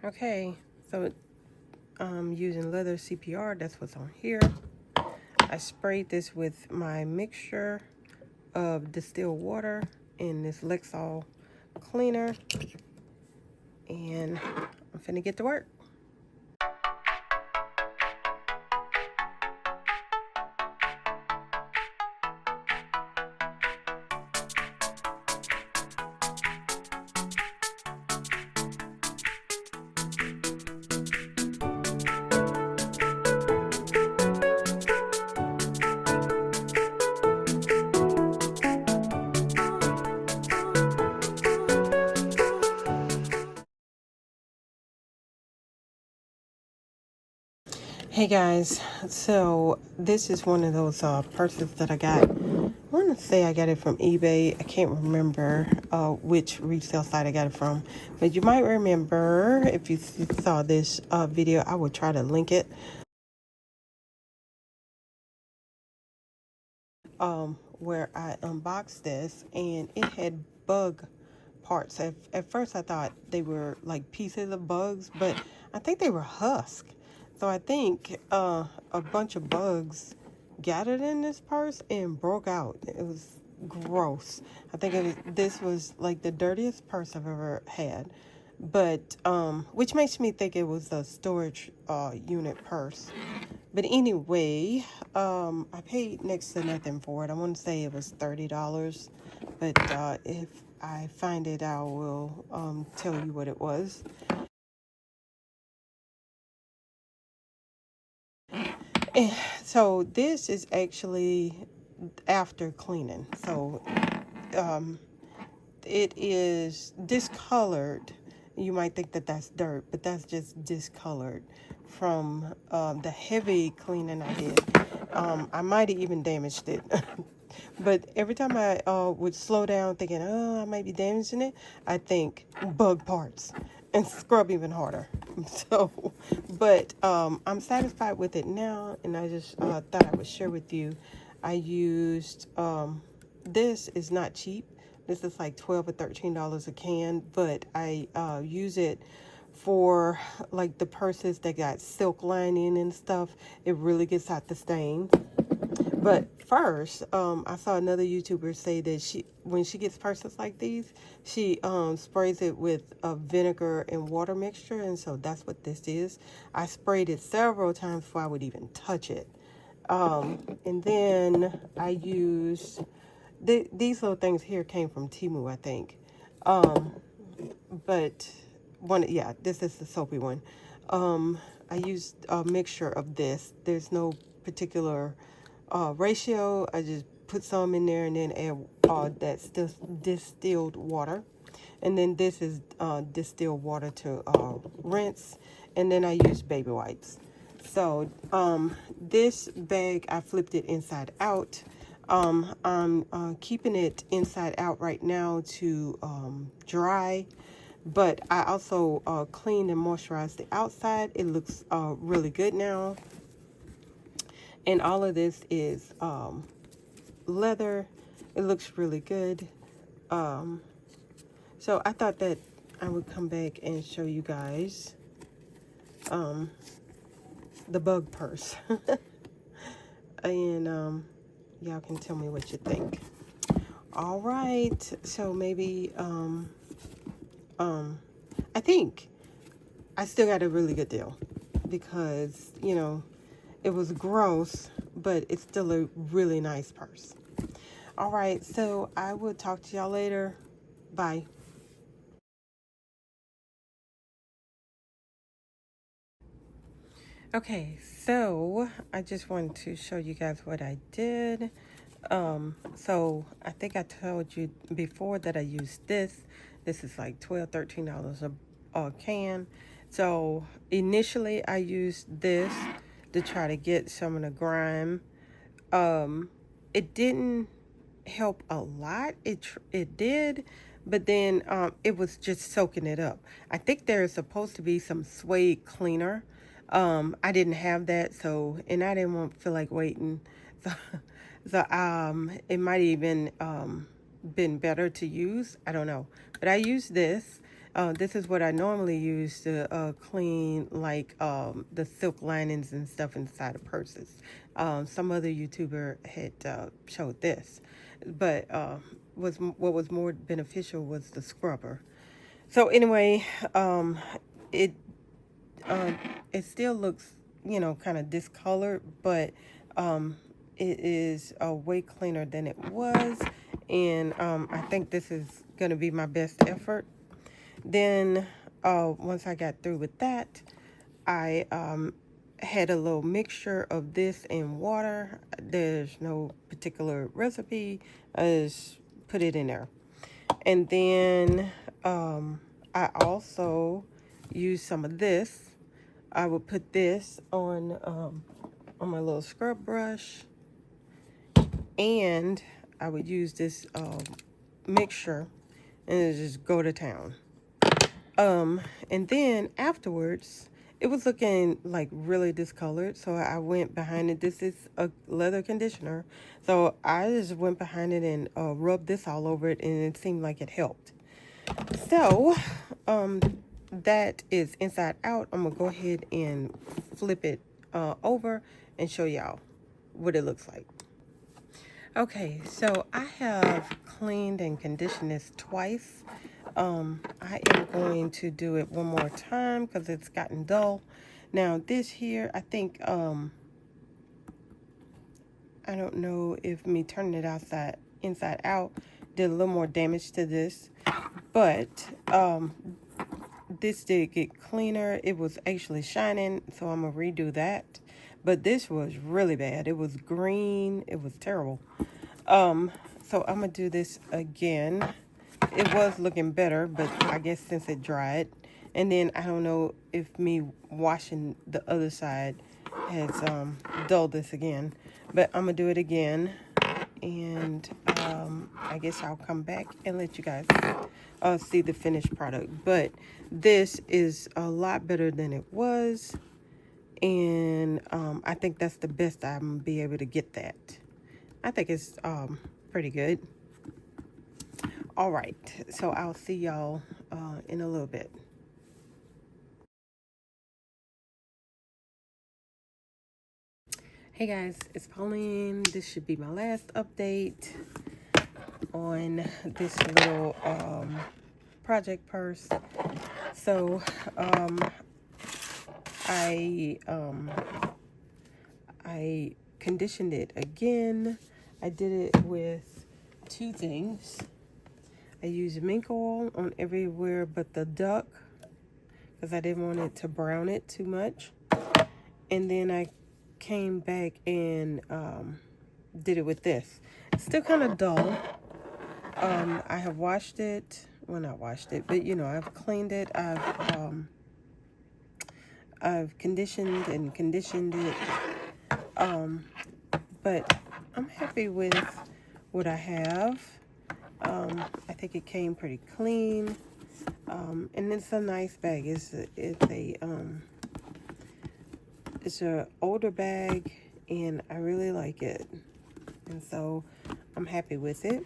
Okay, so I'm using leather CPR. That's what's on here. I sprayed this with my mixture of distilled water and this Lexol cleaner, and I'm finna get to work. Hey guys, so this is one of those purses that I got. I want to say I got it from eBay. I can't remember which resale site I got it from, but you might remember if you saw this video. I will try to link it. Where I unboxed this, and it had bug parts. At first I thought they were like pieces of bugs, but I think they were husk. So I think a bunch of bugs gathered in this purse and broke out. It was gross. I think this was like the dirtiest purse I've ever had. But which makes me think it was a storage unit purse. But anyway, I paid next to nothing for it. I want to say it was $30, but if I find it, I will tell you what it was. And so this is actually after cleaning. So it is discolored. You might think that that's dirt, but that's just discolored from the heavy cleaning I did. I might have even damaged it. But every time I would slow down thinking, oh, I might be damaging it, I think bug parts and scrub even harder. So, but I'm satisfied with it now, and I just thought I would share with you. I used, this is not cheap. This is like $12 or $13 a can, but I use it for like the purses that got silk lining and stuff. It really gets out the stains. But first, I saw another YouTuber say that when she gets purses like these, she sprays it with a vinegar and water mixture, and so that's what this is. I sprayed it several times before I would even touch it. And then I used these little things here came from Temu, I think. But this is the soapy one. I used a mixture of this. There's no particular ratio. I just put some in there and then add that distilled water. And then this is distilled water to rinse. And then I use baby wipes. So this bag, I flipped it inside out. I'm keeping it inside out right now to dry. But I also cleaned and moisturized the outside. It looks really good now. And all of this is leather. It looks really good. So I thought that I would come back and show you guys the bug purse. And y'all can tell me what you think. All right. So maybe I think I still got a really good deal because, you know, it was gross, but it's still a really nice purse. All right, so I will talk to y'all later. Bye. Okay, so I just wanted to show you guys what I did. So I think I told you before that I used this. This is like $12, $13 a can. So initially I used this to try to get some of the grime. It didn't help a lot. It did, but then it was just soaking it up. I think there's supposed to be some Suede cleaner. I didn't have that, so, and I didn't feel like waiting. So it might even been better to use. I don't know, but I used this. This is what I normally use to clean like the silk linings and stuff inside of purses. Some other YouTuber had showed this, but what was more beneficial was the scrubber. So anyway, it it still looks, you know, kind of discolored, but it is way cleaner than it was, and I think this is going to be my best effort. Then once I got through with that, I had a little mixture of this and water. There's no particular recipe. I just put it in there. And then I also used some of this. I would put this on my little scrub brush, and I would use this mixture and just go to town. And then afterwards, it was looking like really discolored, so I went behind it. This is a leather conditioner, so I just went behind it and rubbed this all over it, and it seemed like it helped. So that is inside out. I'm gonna go ahead and flip it over and show y'all what it looks like. Okay, so I have cleaned and conditioned this twice. I am going to do it one more time because it's gotten dull. Now this here, I think, I don't know if me turning it inside out did a little more damage to this, but this did get cleaner. It was actually shining, so I'm gonna redo that. But this was really bad. It was green. It was terrible. So I'm gonna do this again. It was looking better, but I guess since it dried, and then I don't know if me washing the other side has dulled this again, but I'm gonna do it again, and I guess I'll come back and let you guys see the finished product. But this is a lot better than it was, and I think that's the best I'm gonna be able to get that. I think it's pretty good. All right, so I'll see y'all in a little bit. Hey guys, it's Pauline. This should be my last update on this little project purse. So I conditioned it again. I did it with two things. I used mink oil on everywhere but the duck because I didn't want it to brown it too much. And then I came back and did it with this. It's still kind of dull. I have washed it. Well, not washed it, but you know, I've cleaned it. I've conditioned it. But I'm happy with what I have. I think it came pretty clean, and it's a nice bag. It's a older bag, and I really like it, and so I'm happy with it.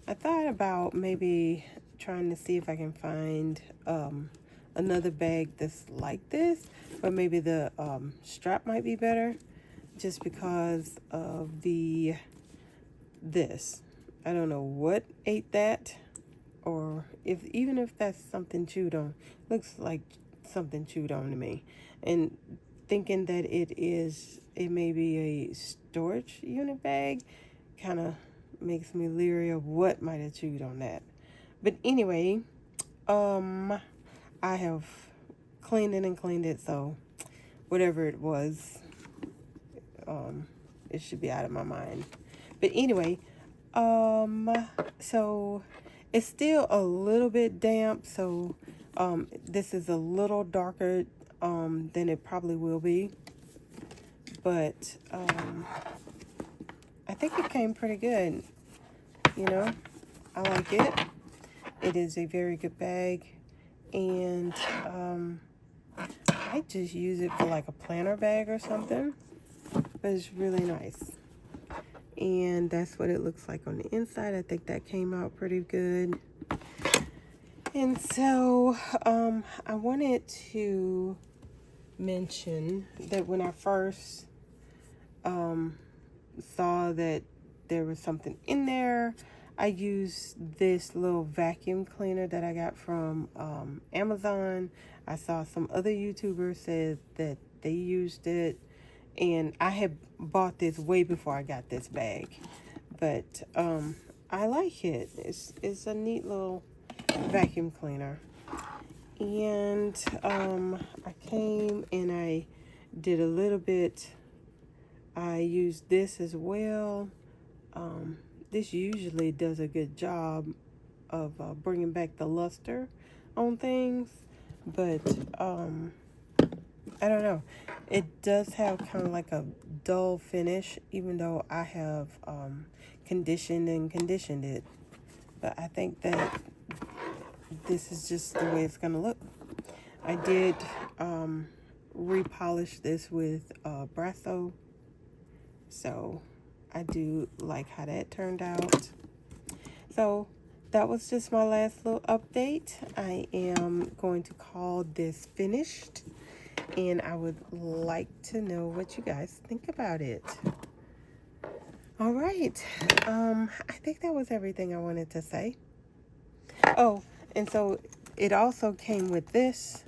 I thought about maybe trying to see if I can find another bag that's like this, but maybe the strap might be better, just because of this. I don't know what ate that, or even if that's something chewed on. Looks like something chewed on to me. And thinking that it may be a storage unit bag kind of makes me leery of what might have chewed on that. But anyway, I have cleaned it, so whatever it was, it should be out of my mind. But anyway, so it's still a little bit damp, so this is a little darker than it probably will be, but I think it came pretty good. You know, I like it. It is a very good bag, and I just use it for like a planner bag or something, but it's really nice. And that's what it looks like on the inside. I think that came out pretty good. And so I wanted to mention that when I first saw that there was something in there, I used this little vacuum cleaner that I got from Amazon. I saw some other YouTubers said that they used it, and I had bought this way before I got this bag, but I like it. It's a neat little vacuum cleaner. And I came and I did a little bit. I used this as well. This usually does a good job of bringing back the luster on things, but I don't know. It does have kind of like a dull finish, even though I have conditioned it. But I think that this is just the way it's gonna look. I did repolish this with Brasso, so I do like how that turned out. So that was just my last little update. I am going to call this finished, and I would like to know what you guys think about it. All right, I think that was everything I wanted to say. Oh, and so it also came with this.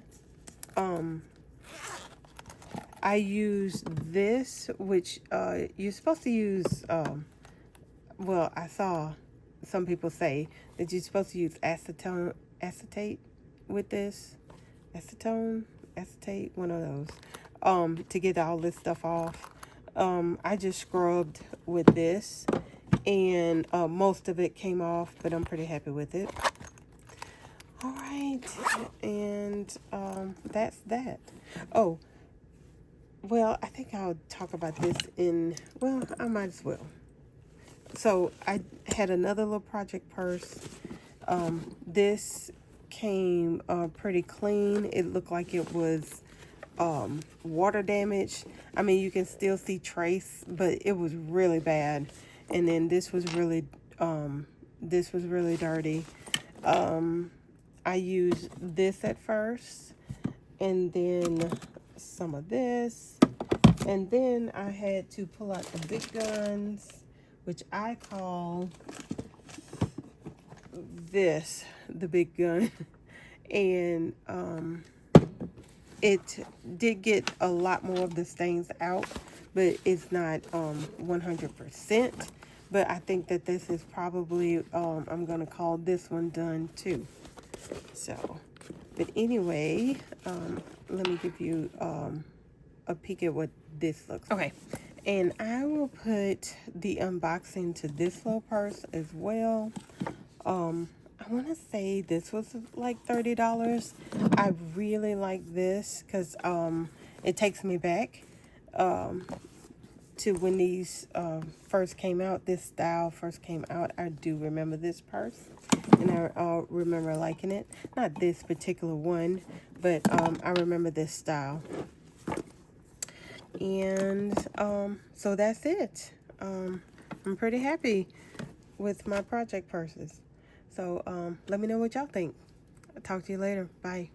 I used this, which you're supposed to use, well, I saw some people say that you're supposed to use acetate with this. Acetate, one of those, to get all this stuff off. I just scrubbed with this, and most of it came off, but I'm pretty happy with it. All right, and that's that. Oh, well, I think I'll talk about this well, I might as well. So I had another little project purse. This came pretty clean. It looked like it was water damage. I mean, you can still see trace, but it was really bad. And then this was really dirty. I used this at first, and then some of this, and then I had to pull out the big guns, which I call this the big gun. And it did get a lot more of the stains out, but it's not 100%. But I think that this is probably I'm gonna call this one done too. So, but anyway, let me give you a peek at what this looks like. Okay, and I will put the unboxing to this little purse as well. I want to say this was like $30. I really like this because it takes me back to when these first came out. This style first came out. I do remember this purse, and I remember liking it. Not this particular one, but I remember this style. And so that's it. I'm pretty happy with my project purses. So let me know what y'all think. I'll talk to you later. Bye.